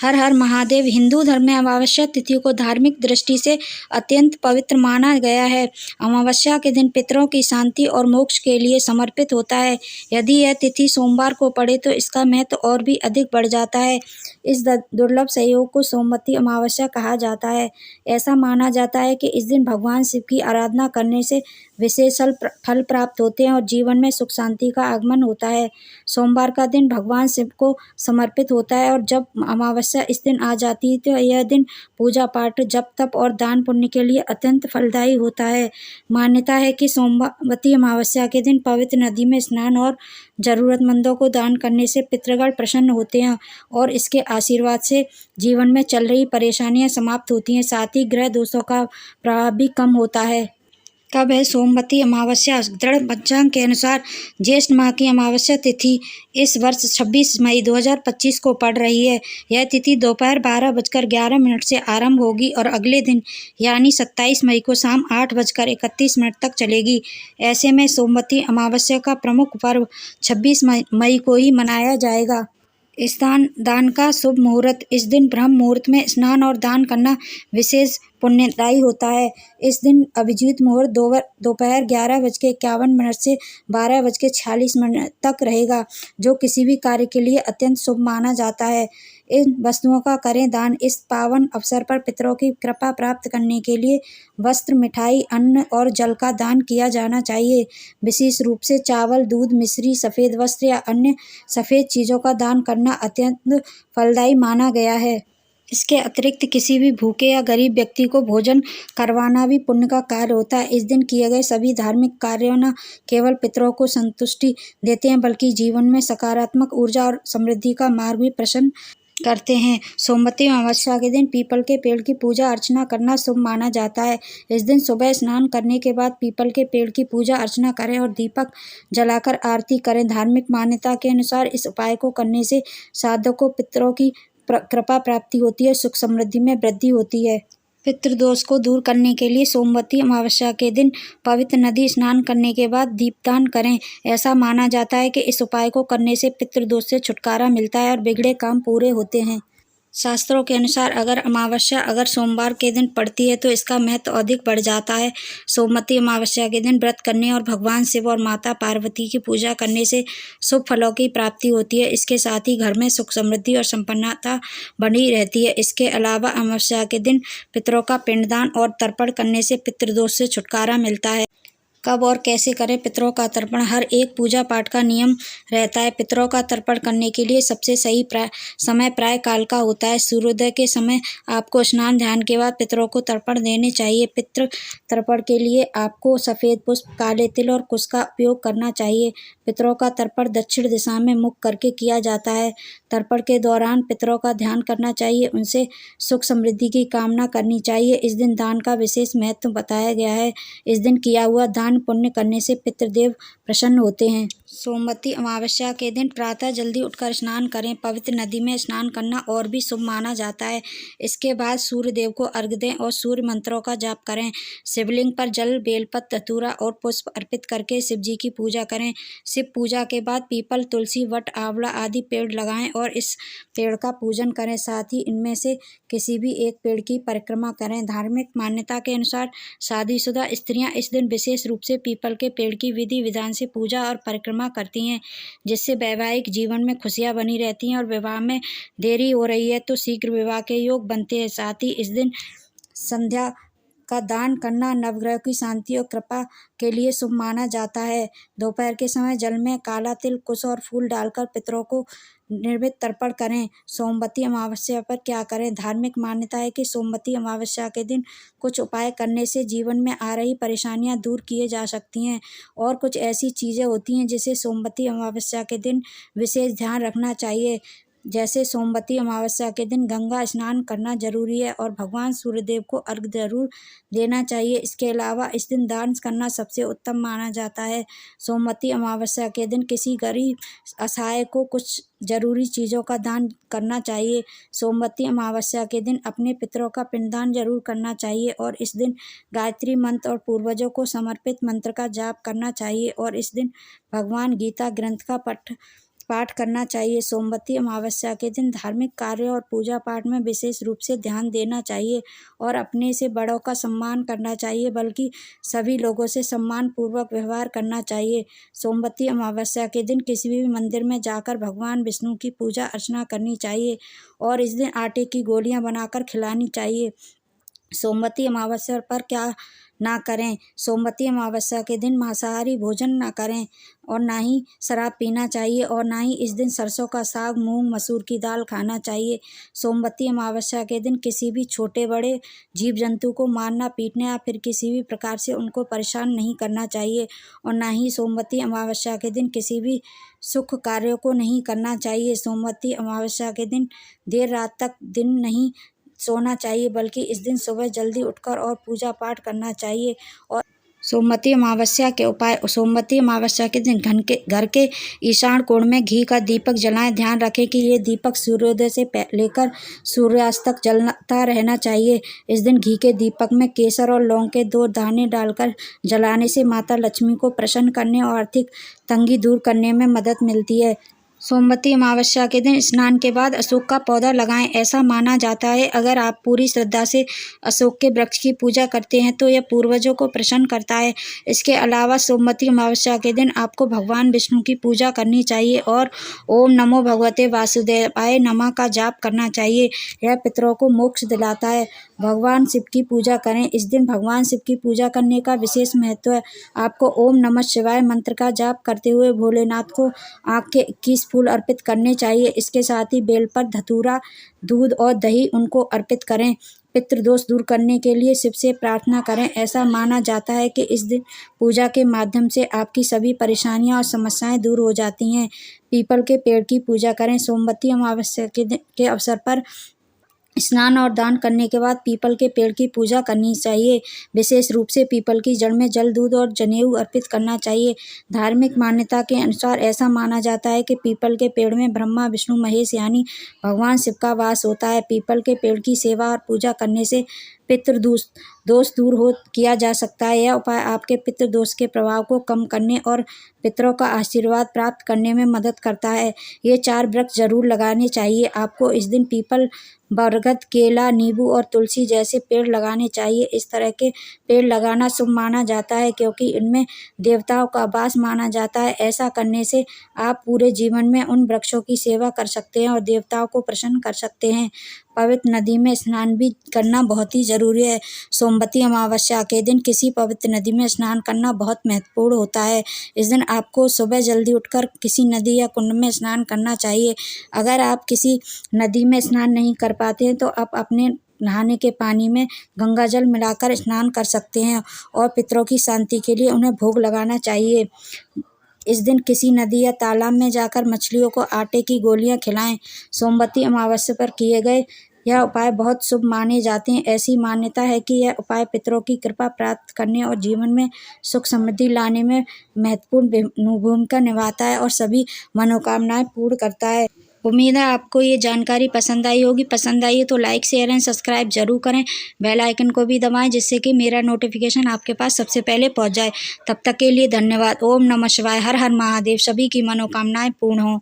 हर हर महादेव। हिंदू धर्म में अमावस्या तिथि को धार्मिक दृष्टि से अत्यंत पवित्र माना गया है। अमावस्या के दिन पितरों की शांति और मोक्ष के लिए समर्पित होता है। यदि यह तिथि सोमवार को पड़े तो इसका महत्व और भी अधिक बढ़ जाता है। इस दुर्लभ संयोग को सोमवती अमावस्या कहा जाता है। ऐसा माना जाता है कि इस दिन भगवान शिव की आराधना करने से विशेष फल प्राप्त होते हैं और जीवन में सुख शांति का आगमन होता है। सोमवार का दिन भगवान शिव को समर्पित होता है और जब अमावस्या इस दिन आ जाती है तो यह दिन पूजा पाठ, जप तप और दान पुण्य के लिए अत्यंत फलदायी होता है। मान्यता है कि सोमवती अमावस्या के दिन पवित्र नदी में स्नान और जरूरतमंदों को दान करने से पितृगण प्रसन्न होते हैं और इसके आशीर्वाद से जीवन में चल रही परेशानियां समाप्त होती हैं। साथ ही ग्रह दोषों का प्रभाव भी कम होता है। कब है सोमवती अमावस्या? दृढ़ पंचांग के अनुसार ज्येष्ठ माह की अमावस्या तिथि इस वर्ष 26 मई 2025 को पड़ रही है। यह तिथि दोपहर 12:11 से आरंभ होगी और अगले दिन यानी 27 मई को शाम 8:31 तक चलेगी। ऐसे में सोमवती अमावस्या का प्रमुख पर्व 26 मई को ही मनाया जाएगा। स्नान दान का शुभ मुहूर्त। इस दिन ब्रह्म मुहूर्त में स्नान और दान करना विशेष पुण्यदायी होता है। इस दिन अभिजीत मुहूर्त दोपहर 11:51 से 12:46 तक रहेगा, जो किसी भी कार्य के लिए अत्यंत शुभ माना जाता है। इन वस्तुओं का करें दान। इस पावन अवसर पर पितरों की कृपा प्राप्त करने के लिए वस्त्र, मिठाई, अन्न और जल का दान किया जाना चाहिए। विशेष रूप से चावल, दूध, मिश्री, सफ़ेद वस्त्र या अन्य सफ़ेद चीज़ों का दान करना अत्यंत फलदायी माना गया है। इसके अतिरिक्त किसी भी भूखे या गरीब व्यक्ति को भोजन करवाना भी पुण्य का कार्य होता है। इस दिन किए गए सभी धार्मिक कार्यों न केवल पितरों को संतुष्टि देते हैं बल्कि जीवन में सकारात्मक ऊर्जा और समृद्धि का मार्ग भी प्रशस्त करते हैं। सोमवती अमावस्या के दिन पीपल के पेड़ की पूजा अर्चना करना शुभ माना जाता है। इस दिन सुबह स्नान करने के बाद पीपल के पेड़ की पूजा अर्चना करें और दीपक जलाकर आरती करें। धार्मिक मान्यता के अनुसार इस उपाय को करने से साधक को पितरों की कृपा प्राप्ति होती है, सुख समृद्धि में वृद्धि होती है। पितृदोष को दूर करने के लिए सोमवती अमावस्या के दिन पवित्र नदी स्नान करने के बाद दीपदान करें। ऐसा माना जाता है कि इस उपाय को करने से पितृदोष से छुटकारा मिलता है और बिगड़े काम पूरे होते हैं। शास्त्रों के अनुसार अगर सोमवार के दिन पड़ती है तो इसका महत्व अधिक बढ़ जाता है। सोमवती अमावस्या के दिन व्रत करने और भगवान शिव और माता पार्वती की पूजा करने से शुभ फलों की प्राप्ति होती है। इसके साथ ही घर में सुख समृद्धि और संपन्नता बनी रहती है। इसके अलावा अमावस्या के दिन पितरों का पिंडदान और तर्पण करने से पितृदोष से छुटकारा मिलता है। कब और कैसे करें पितरों का तर्पण? हर एक पूजा पाठ का नियम रहता है। पितरों का तर्पण करने के लिए सबसे सही समय प्रातः काल का होता है। सूर्योदय के समय आपको स्नान ध्यान के बाद पितरों को तर्पण देने चाहिए। पितृ तर्पण के लिए आपको सफ़ेद पुष्प, काले तिल और कुश का उपयोग करना चाहिए। पितरों का तर्पण दक्षिण दिशा में मुख करके किया जाता है। तर्पण के दौरान पितरों का ध्यान करना चाहिए, उनसे सुख समृद्धि की कामना करनी चाहिए। इस दिन दान का विशेष महत्व बताया गया है। इस दिन किया हुआ दान पुण्य करने से पितृदेव प्रसन्न होते हैं। सोमवती अमावस्या के दिन प्रातः जल्दी उठकर स्नान करें। पवित्र नदी में स्नान करना और भी शुभ माना जाता है। इसके बाद सूर्य देव को अर्घ्य दें और सूर्य मंत्रों का जाप करें। शिवलिंग पर जल, बेलपत्र, धतूरा और पुष्प अर्पित करके शिव जी की पूजा करें। शिव पूजा के बाद पीपल, तुलसी, वट, आंवला आदि पेड़ लगाएं और इस पेड़ का पूजन करें। साथ ही इनमें से किसी भी एक पेड़ की परिक्रमा करें। धार्मिक मान्यता के अनुसार शादीशुदा स्त्रियां इस दिन विशेष रूप से पीपल के पेड़ की विधि विधान से पूजा और परिक्रमा करती हैं, जिससे वैवाहिक जीवन में खुशियां बनी रहती हैं और विवाह में देरी हो रही है तो शीघ्र विवाह के योग बनते हैं। साथ ही इस दिन संध्या का दान करना नवग्रह की शांति और कृपा के लिए शुभ माना जाता है। दोपहर के समय जल में काला तिल, कुश और फूल डालकर पितरों को निर्मित तर्पण करें। सोमवती अमावस्या पर क्या करें? धार्मिक मान्यता है कि सोमवती अमावस्या के दिन कुछ उपाय करने से जीवन में आ रही परेशानियां दूर किए जा सकती हैं और कुछ ऐसी चीज़ें होती हैं जिसे सोमवती अमावस्या के दिन विशेष ध्यान रखना चाहिए। जैसे सोमवती अमावस्या के दिन गंगा स्नान करना जरूरी है और भगवान सूर्यदेव को अर्घ्य जरूर देना चाहिए। इसके अलावा इस दिन दान करना सबसे उत्तम माना जाता है। सोमवती अमावस्या के दिन किसी गरीब असहाय को कुछ जरूरी चीज़ों का दान करना चाहिए। सोमवती अमावस्या के दिन अपने पितरों का पिंडदान जरूर करना चाहिए और इस दिन गायत्री मंत्र और पूर्वजों को समर्पित मंत्र का जाप करना चाहिए और इस दिन भगवान गीता ग्रंथ का पाठ पाठ करना चाहिए। सोमवती अमावस्या के दिन धार्मिक कार्यों और पूजा पाठ में विशेष रूप से ध्यान देना चाहिए और अपने से बड़ों का सम्मान करना चाहिए, बल्कि सभी लोगों से सम्मान पूर्वक व्यवहार करना चाहिए। सोमवती अमावस्या के दिन किसी भी मंदिर में जाकर भगवान विष्णु की पूजा अर्चना करनी चाहिए और इस दिन आटे की गोलियां बनाकर खिलानी चाहिए। सोमवती अमावस्या पर क्या ना करें? सोमवती अमावस्या के दिन मांसाहारी भोजन ना करें और ना ही शराब पीना चाहिए और ना ही इस दिन सरसों का साग, मूंग मसूर की दाल खाना चाहिए। सोमवती अमावस्या के दिन किसी भी छोटे बड़े जीव जंतु को मारना, पीटना या फिर किसी भी प्रकार से उनको परेशान नहीं करना चाहिए और ना ही सोमवती अमावस्या के दिन किसी भी शुभ कार्यों को नहीं करना चाहिए। सोमवती अमावस्या के दिन देर रात तक दिन नहीं सोना चाहिए, बल्कि इस दिन सुबह जल्दी उठकर और पूजा पाठ करना चाहिए। और सोमवती अमावस्या के उपाय। सोमवती अमावस्या के दिन घर के ईशान कोण में घी का दीपक जलाएं। ध्यान रखें कि ये दीपक सूर्योदय से लेकर सूर्यास्त तक जलता रहना चाहिए। इस दिन घी के दीपक में केसर और लौंग के 2 दाने डालकर जलाने से माता लक्ष्मी को प्रसन्न करने और आर्थिक तंगी दूर करने में मदद मिलती है। सोमवती अमावस्या के दिन स्नान के बाद अशोक का पौधा लगाएं। ऐसा माना जाता है अगर आप पूरी श्रद्धा से अशोक के वृक्ष की पूजा करते हैं तो यह पूर्वजों को प्रसन्न करता है। इसके अलावा सोमवती अमावस्या के दिन आपको भगवान विष्णु की पूजा करनी चाहिए और ओम नमो भगवते वासुदेवाय नमः का जाप करना चाहिए। यह पितरों को मोक्ष दिलाता है। भगवान शिव की पूजा करें। इस दिन भगवान शिव की पूजा करने का विशेष महत्व है। आपको ओम नमः शिवाय मंत्र का जाप करते हुए भोलेनाथ को आँख के 21 फूल अर्पित करने चाहिए। इसके साथ ही बेलपत्र, धतूरा, दूध और दही उनको अर्पित करें। पितृदोष दूर करने के लिए शिव से प्रार्थना करें। ऐसा माना जाता है कि इस दिन पूजा के माध्यम से आपकी सभी परेशानियां और समस्याएं दूर हो जाती हैं। पीपल के पेड़ की पूजा करें। सोमवती अमावस्या के अवसर पर स्नान और दान करने के बाद पीपल के पेड़ की पूजा करनी चाहिए। विशेष रूप से पीपल की जड़ में जल, दूध और जनेऊ अर्पित करना चाहिए। धार्मिक मान्यता के अनुसार ऐसा माना जाता है कि पीपल के पेड़ में ब्रह्मा, विष्णु, महेश यानी भगवान शिव का वास होता है। पीपल के पेड़ की सेवा और पूजा करने से दोष दूर किया जा सकता है। यह उपाय आपके पितृदोष के प्रभाव को कम करने और पितरों का आशीर्वाद प्राप्त करने में मदद करता है। ये 4 वृक्ष जरूर लगाने चाहिए। आपको इस दिन पीपल, बरगद, केला, नींबू और तुलसी जैसे पेड़ लगाने चाहिए। इस तरह के पेड़ लगाना शुभ माना जाता है क्योंकि इनमें देवताओं का वास माना जाता है। ऐसा करने से आप पूरे जीवन में उन वृक्षों की सेवा कर सकते हैं और देवताओं को प्रसन्न कर सकते हैं। पवित्र नदी में स्नान भी करना बहुत ही जरूरी है। सोमवती अमावस्या के दिन किसी पवित्र नदी में स्नान करना बहुत महत्वपूर्ण होता है। इस दिन आपको सुबह जल्दी उठकर किसी नदी या कुंड में स्नान करना चाहिए। अगर आप किसी नदी में स्नान नहीं कर पाते हैं तो आप अपने नहाने के पानी में गंगा जल मिलाकर स्नान कर सकते हैं और पितरों की शांति के लिए उन्हें भोग लगाना चाहिए। इस दिन किसी नदी या तालाब में जाकर मछलियों को आटे की गोलियां खिलाएं। सोमवती अमावस्या पर किए गए यह उपाय बहुत शुभ माने जाते हैं। ऐसी मान्यता है कि यह उपाय पितरों की कृपा प्राप्त करने और जीवन में सुख समृद्धि लाने में महत्वपूर्ण भूमिका निभाता है और सभी मनोकामनाएं पूर्ण करता है। उम्मीद है आपको ये जानकारी पसंद आई होगी। पसंद आई है तो लाइक, शेयर एंड सब्सक्राइब जरूर करें। बेल आइकन को भी दबाएं जिससे कि मेरा नोटिफिकेशन आपके पास सबसे पहले पहुंच जाए। तब तक के लिए धन्यवाद। ओम नमः शिवाय। हर हर महादेव। सभी की मनोकामनाएं पूर्ण हों।